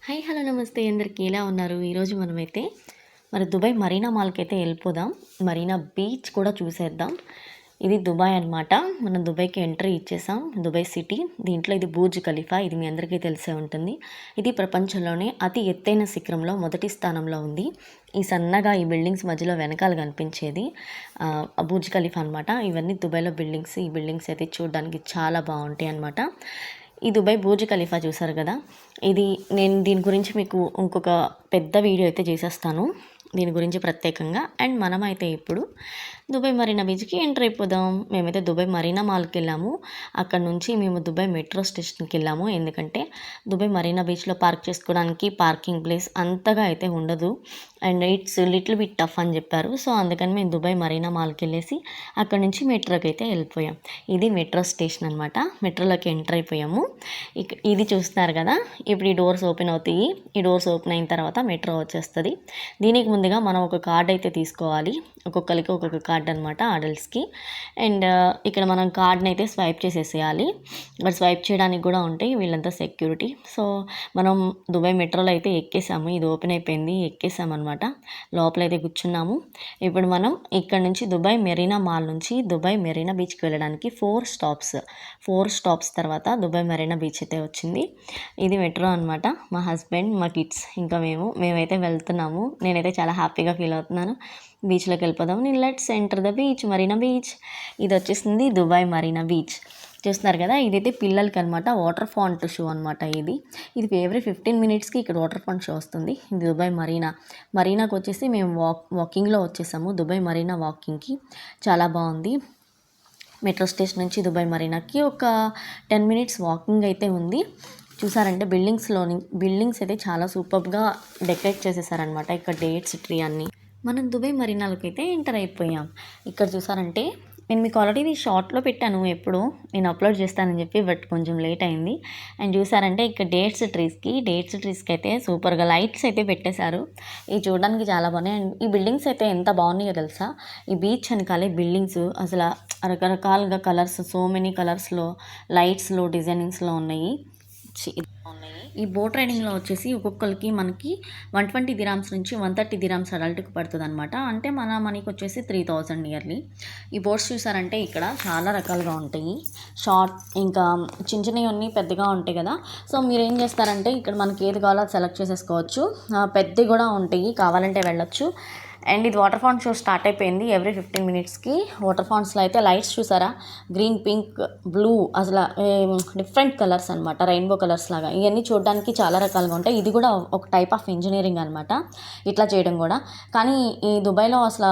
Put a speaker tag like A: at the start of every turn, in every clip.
A: Hi hello నమస్తే అందరికీ ఎలా ఉన్నారు? ఈరోజు మనమైతే దుబాయ్ మరీనా మాల్కి అయితే వెళ్ళిపోదాం. మరీనా బీచ్ కూడా చూసేద్దాం. ఇది దుబాయ్ అనమాట. మనం దుబాయ్కి ఎంట్రీ ఇచ్చేసాం. Dubai city. దీంట్లో ఇది బూర్జ్ ఖలీఫా. ఇది మీ అందరికీ తెలిసే ఉంటుంది. ఇది ప్రపంచంలోనే అతి ఎత్తైన శిఖరంలో మొదటి స్థానంలో ఉంది. ఈ సన్నగా ఈ బిల్డింగ్స్ మధ్యలో వెనకాల కనిపించేది బూర్జ్ ఖలీఫా అనమాట. ఇవన్నీ దుబాయ్లో బిల్డింగ్స్. ఈ బిల్డింగ్స్ అయితే చూడడానికి చాలా బాగుంటాయి అనమాట. ఈ దుబాయ్ బూర్జ్ ఖలీఫా చూసారు కదా, నేను దీని గురించి మీకు ఇంకొక పెద్ద వీడియో అయితే చేసేస్తాను దీని గురించి ప్రత్యేకంగా. అండ్ మనమైతే ఇప్పుడు దుబాయ్ మరీనా బీచ్కి ఎంటర్ అయిపోదాం. మేమైతే దుబాయ్ మరీనా మాల్కి వెళ్ళాము. అక్కడ నుంచి మేము దుబాయ్ మెట్రో స్టేషన్కి వెళ్ళాము. ఎందుకంటే దుబాయ్ మరీనా బీచ్లో పార్క్ చేసుకోవడానికి పార్కింగ్ ప్లేస్ అంతగా అయితే ఉండదు. And it's little bit tough అని చెప్పారు. సో అందుకని మేము దుబాయ్ మరీనా మాల్కి వెళ్ళేసి అక్కడ నుంచి మెట్రోకి అయితే వెళ్ళిపోయాం. ఇది మెట్రో స్టేషన్ అనమాట. మెట్రోలోకి ఎంటర్ అయిపోయాము. ఇది చూస్తున్నారు కదా, ఇప్పుడు ఈ డోర్స్ ఓపెన్ అవుతాయి. ఈ డోర్స్ ఓపెన్ అయిన తర్వాత మెట్రో వచ్చేస్తుంది. దీనికి ముందుగా మనం ఒక కార్డ్ అయితే తీసుకోవాలి. ఒక్కొక్కరికి ఒక్కొక్క కార్డ్ అనమాట, అడల్ట్స్కి. అండ్ ఇక్కడ మనం కార్డ్ని అయితే స్వైప్ చేసేసేయాలి. బట్ స్వైప్ చేయడానికి కూడా ఉంటాయి, వీళ్ళంతా సెక్యూరిటీ. సో మనం దుబాయ్ మెట్రోలో అయితే ఎక్కేసాము. ఇది ఓపెన్ అయిపోయింది, ఎక్కేసాము అనమాట. లోపలైతే కూర్చున్నాము. ఇప్పుడు మనం ఇక్కడ నుంచి దుబాయ్ మెరీనా మాల్ నుంచి దుబాయ్ మెరీనా బీచ్కి వెళ్ళడానికి 4 స్టాప్స్ తర్వాత దుబాయ్ మెరీనా బీచ్ అయితే వచ్చింది. ఇది మెట్రో అనమాట. మా హస్బెండ్, మా కిడ్స్, ఇంకా మేమైతే వెళ్తున్నాము. నేనైతే చాలా హ్యాపీగా ఫీల్ అవుతున్నాను. బీచ్లోకి వెళ్ళిపోదాం. Let's enter the beach, Marina beach. ఇది వచ్చేసింది దుబాయ్ మరీనా బీచ్. చూస్తున్నారు కదా, ఇదైతే పిల్లలకి అనమాట. వాటర్ ఫాంట్ షో అనమాట. ఇది ఎవ్రీ 15 మినిట్స్కి ఇక్కడ వాటర్ ఫాంట్ షో వస్తుంది. ఇది దుబాయ్ మరీనాకి వచ్చేసి మేము వాకింగ్లో వచ్చేసాము. దుబాయ్ మరీనా వాకింగ్కి చాలా బాగుంది. మెట్రో స్టేషన్ నుంచి దుబాయ్ మరీనాకి ఒక 10 మినిట్స్ వాకింగ్ అయితే ఉంది. చూసారంటే బిల్డింగ్స్ అయితే చాలా సూపర్గా డెకరేట్ చేసేసారనమాట. ఇక్కడ డేట్స్ ట్రీ అన్నీ. మనం దుబాయ్ మరీనాలోకి అయితే ఎంటర్ అయిపోయాం. ఇక్కడ చూసారంటే నేను మీకు ఆల్రెడీ ఇది షార్ట్లో పెట్టాను, ఎప్పుడు నేను అప్లోడ్ చేస్తానని చెప్పి, బట్ కొంచెం లేట్ అయింది. అండ్ చూసారంటే ఇక్కడ డేట్స్ ట్రీస్కి అయితే సూపర్గా లైట్స్ అయితే పెట్టేశారు. ఇవి చూడడానికి చాలా బాగున్నాయి. అండ్ ఈ బిల్డింగ్స్ అయితే ఎంత బాగున్నాయో తెలుసా. ఈ బీచ్ వెనకాలే బిల్డింగ్స్ అసలు రకరకాలుగా కలర్స్, సో మెనీ కలర్స్లో, లైట్స్లో, డిజైనింగ్స్లో ఉన్నాయి. ఈ బోట్ రైడింగ్లో వచ్చేసి ఒక్కొక్కరికి మనకి 120 దిరామ్స్ నుంచి 130 దిరామ్స్ అడల్ట్కి పడుతుంది అనమాట. అంటే మన మనీకి వచ్చేసి 3000 నియర్లీ. ఈ బోట్స్ చూసారంటే ఇక్కడ చాలా రకాలుగా ఉంటాయి. షార్ట్, ఇంకా చిన్న చిన్నవి పెద్దగా ఉంటాయి కదా. సో మీరు ఏం చేస్తారంటే ఇక్కడ మనకి ఏది కావాలో అది సెలెక్ట్ చేసేసుకోవచ్చు. పెద్దవి కూడా ఉంటాయి, కావాలంటే వెళ్ళొచ్చు. అండ్ ఇది వాటర్ ఫాంట్ షో స్టార్ట్ అయిపోయింది. ఎవ్రీ 15 మినిట్స్కి వాటర్ ఫాంట్స్లో అయితే లైట్స్ చూసారా, గ్రీన్, పింక్, బ్లూ, అసలు డిఫరెంట్ కలర్స్ అనమాట, రెయిన్బో కలర్స్ లాగా. ఇవన్నీ చూడడానికి చాలా రకాలుగా ఉంటాయి. ఇది కూడా ఒక టైప్ ఆఫ్ ఇంజనీరింగ్ అనమాట, ఇట్లా చేయడం కూడా. కానీ ఈ దుబాయ్లో అసలు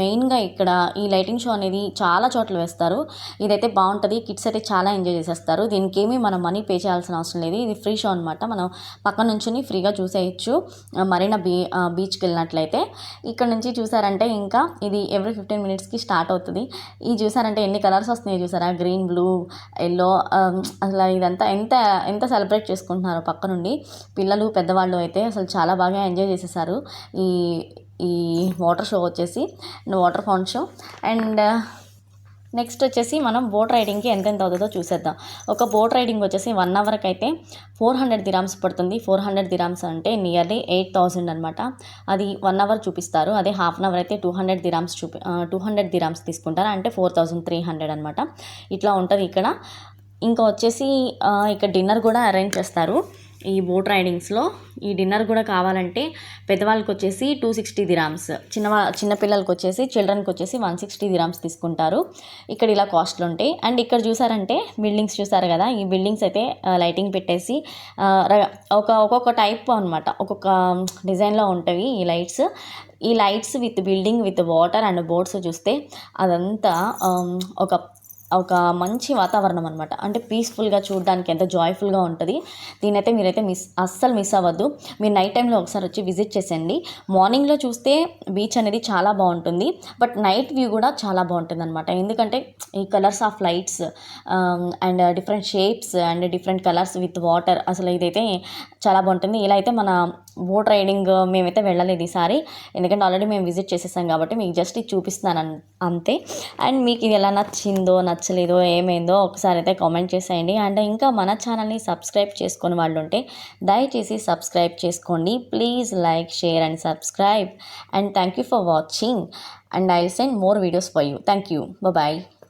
A: మెయిన్గా ఇక్కడ ఈ లైటింగ్ షో అనేది చాలా చోట్ల వేస్తారు. ఇదైతే బాగుంటుంది. కిడ్స్ అయితే చాలా ఎంజాయ్ చేసేస్తారు. దీనికి ఏమీ మనం మనీ పే చేయాల్సిన అవసరం లేదు. ఇది ఫ్రీ షో అనమాట. మనం పక్క నుంచి ఫ్రీగా చూసేయచ్చు మరీనా బీచ్కి వెళ్ళినట్లయితే. ఇక్కడ నుంచి చూసారంటే ఇంకా ఇది ఎవ్రీ 15 మినిట్స్కి స్టార్ట్ అవుతుంది. ఇది చూసారంటే ఎన్ని కలర్స్ వస్తున్నాయి చూసారా, గ్రీన్, బ్లూ, ఎల్లో. అసలు ఇదంతా ఎంత సెలబ్రేట్ చేసుకుంటున్నారో పక్క నుండి. పిల్లలు, పెద్దవాళ్ళు అయితే అసలు చాలా బాగా ఎంజాయ్ చేసేసారు ఈ వాటర్ షో వచ్చేసి, water fount show. And next వచ్చేసి మనం బోట్ రైడింగ్కి ఎంతెంత అవుతుందో చూసేద్దాం. ఒక బోట్ రైడింగ్ వచ్చేసి 1 అవర్కి అయితే 400 దిరామ్స్ పడుతుంది. 400 దిరామ్స్ అంటే నియర్లీ 8000 అనమాట. అది 1 అవర్ చూపిస్తారు. అదే హాఫ్ అన్ అవర్ అయితే 200 దిరామ్స్ తీసుకుంటారు. అంటే 4300 అనమాట. ఇట్లా ఉంటుంది ఇక్కడ. ఇంకా వచ్చేసి ఇక్కడ డిన్నర్ కూడా అరేంజ్ చేస్తారు ఈ బోట్ రైడింగ్స్లో. ఈ డిన్నర్ కూడా కావాలంటే పెద్దవాళ్ళకి వచ్చేసి 260 దిరామ్స్, చిన్నపిల్లలకి వచ్చేసి, చిల్డ్రన్కి వచ్చేసి 160 దిరామ్స్ తీసుకుంటారు. ఇక్కడ ఇలా కాస్ట్లు ఉంటాయి. అండ్ ఇక్కడ చూసారంటే బిల్డింగ్స్ చూసారు కదా, ఈ బిల్డింగ్స్ అయితే లైటింగ్ పెట్టేసి ఒక్కొక్క టైప్ అనమాట, ఒక్కొక్క డిజైన్లో ఉంటాయి ఈ lights with building with water and boats చూస్తే అదంతా ఒక మంచి వాతావరణం అనమాట. అంటే పీస్ఫుల్గా చూడడానికి ఎంత జాయ్ఫుల్గా ఉంటుంది. దీనైతే మీరైతే అస్సలు మిస్ అవ్వద్దు. మీరు నైట్ టైంలో ఒకసారి వచ్చి విజిట్ చేసేయండి. మార్నింగ్లో చూస్తే బీచ్ అనేది చాలా బాగుంటుంది, బట్ నైట్ వ్యూ కూడా చాలా బాగుంటుంది అనమాట. ఎందుకంటే ఈ colours of lights and different shapes and different colours with water, అసలు ఇదైతే చాలా బాగుంటుంది. ఇలా అయితే మన బోట్ రైడింగ్ మేమైతే వెళ్ళలేదు ఈసారి, ఎందుకంటే ఆల్రెడీ మేము విజిట్ చేసేసాం కాబట్టి మీకు జస్ట్ ఇది చూపిస్తున్నాను అంతే. అండ్ మీకు ఇది ఎలా నచ్చిందో నచ్చలేదో ఏమైందో ఒకసారి అయితే కామెంట్ చేసేయండి. అండ్ ఇంకా మన ఛానల్ని సబ్స్క్రైబ్ చేసుకొని వాళ్ళు ఉంటే దయచేసి సబ్స్క్రైబ్ చేసుకోండి. Please like, share and subscribe. And thank you for watching, and I'll send more videos for you. Thank you. Bye bye.